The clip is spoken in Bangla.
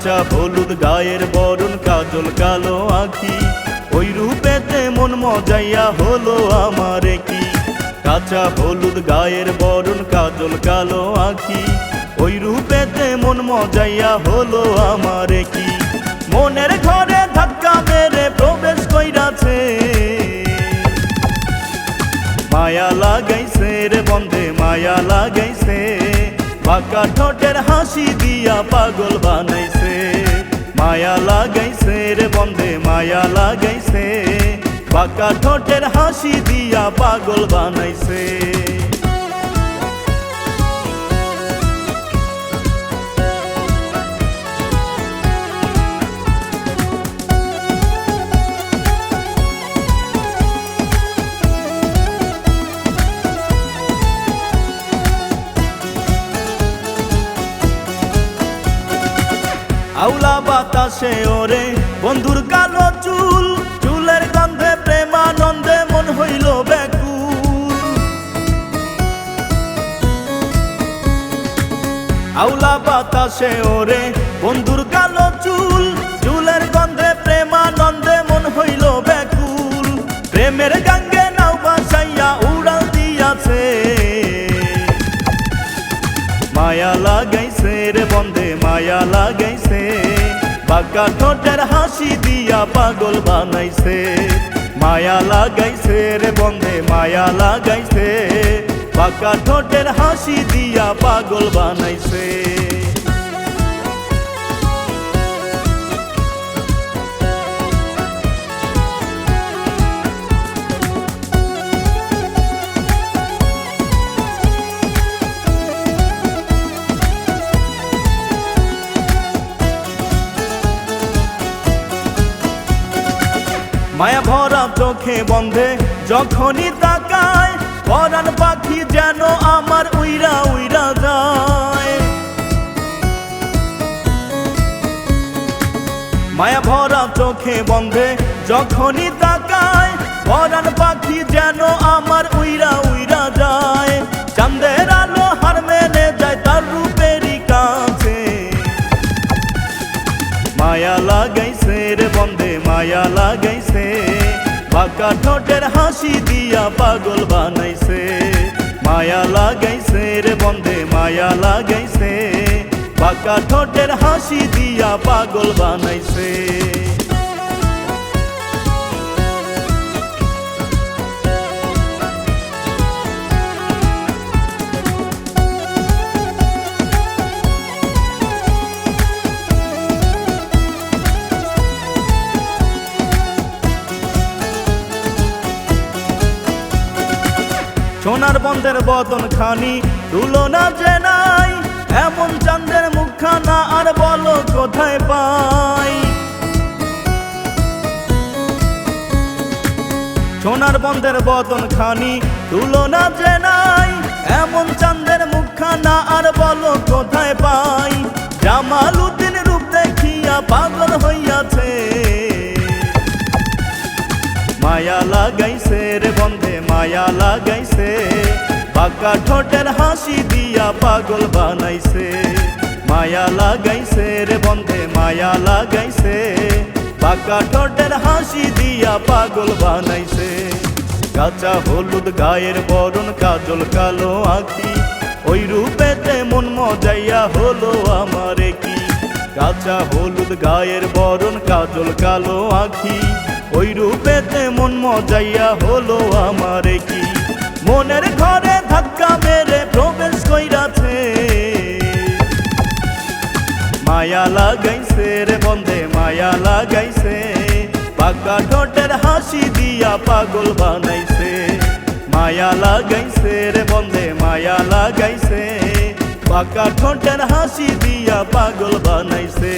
কাঁচা হলুদ গায়ের বরণ কাজল কালো আঁখি ওই রূপেতে মন মজাইয়া হলো আমার কি। কাঁচা হলুদ গায়ের বরণ কাজল কালো আঁখি ওই রূপেতে মন মজাইয়া হলো আমার কি। মনের ঘরে ধাক্কা মেরে প্রবেশ কইরাছে মায়া লাগাইছে রে বন্ধে মায়া লাগাইছে বাঁকা ঠোঁটের হাসি দিয়া পাগল বানাইছে। মায়া লাগাইছে রে বন্ধে মায়া লাগাইছে বাঁকা ঠোঁটের হাসি দিয়া পাগল বানাইছে। আউলা বাতাসে ওরে বন্ধুর কালো চুল, চুলের গন্ধে প্রেমানন্দে মন হইল ব্যাকুল। আউলা বাতাসে ওরে বন্ধুর কালো চুল, চুলের গন্ধে প্রেমানন্দে মন হইল ব্যাকুল। প্রেমের গাঙ্গে নাও বাসাইয়া উড়াল দিয়াছে মায়া লাগাইছে রে বন্ধে মায়া লাগাইছে বাঁকা ঠোঁটের হাসি দিয়া পাগল বানাইছে। মায়া লাগাইছে রে বন্ধে মায়া লাগাইছে বাঁকা ঠোঁটের হাসি দিয়া পাগল বানাইছে। মায়া ভরা চোখে বন্ধে যখনই তাকায় পরাণ পাখি যেন আমার উইরা উইরা যায়। মায়া ভরা চোখে বন্ধে যখনই তাকায় পরাণ পাখি যেন আমার উইরা উইরা যায়। চাঁদের আলো হার মেনে যায় তার রূপেরই কাছে মায়া লাগাইছে রে বন্ধে মায়া লাগাইছে বাঁকা ঠোঁটের হাসি দিয়া পাগল বানাইছে। মায়া লাগাইছে রে বন্ধে মায়া লাগাইছে বাঁকা ঠোঁটের হাসি দিয়া পাগল বানাইছে। সোনার বন্ধের বদন খানি তুলনা যে নাই, এমন চাঁদের মুখখানা আর বলো কোথায় পাই। সোনার বন্ধের বদন খানি তুলনা যে নাই, এমন চাঁদের মুখখানা আর বলো কোথায় পাই। জামালউদ্দিন রূপ দেখিয়া পাগল হইয়াছে মায়া লাগাইছে রে বন্ধে মায়া লাগাইছে বাঁকা ঠোঁটের হাসি দিয়া পাগল বানাইছে। মায়া লাগাইছে রে বন্ধে মায়া লাগাইছে বাঁকা ঠোঁটের হাসি দিয়া পাগল বানাইছে। কাঁচা হলুদ গায়ের বরণ কাজল কালো আঁখি ওই রূপেতে মন মজাইয়া হলো আমার কি। কাঁচা হলুদ গায়ের বরণ কাজল কালো আঁখি ওই রূপেতে মন মজাইয়া হলো আমার কি। মনের ঘরে ধাক্কা মেরে প্রবেশ কইরাছে মায়া লাগাইছে রে বন্ধে মায়া লাগাইছে বাঁকা ঠোঁটের হাসি দিয়া পাগল বানাইছে। মায়া লাগাইছে রে বন্ধে মায়া লাগাইছে বাঁকা ঠোঁটের হাসি দিয়া পাগল বানাইছে।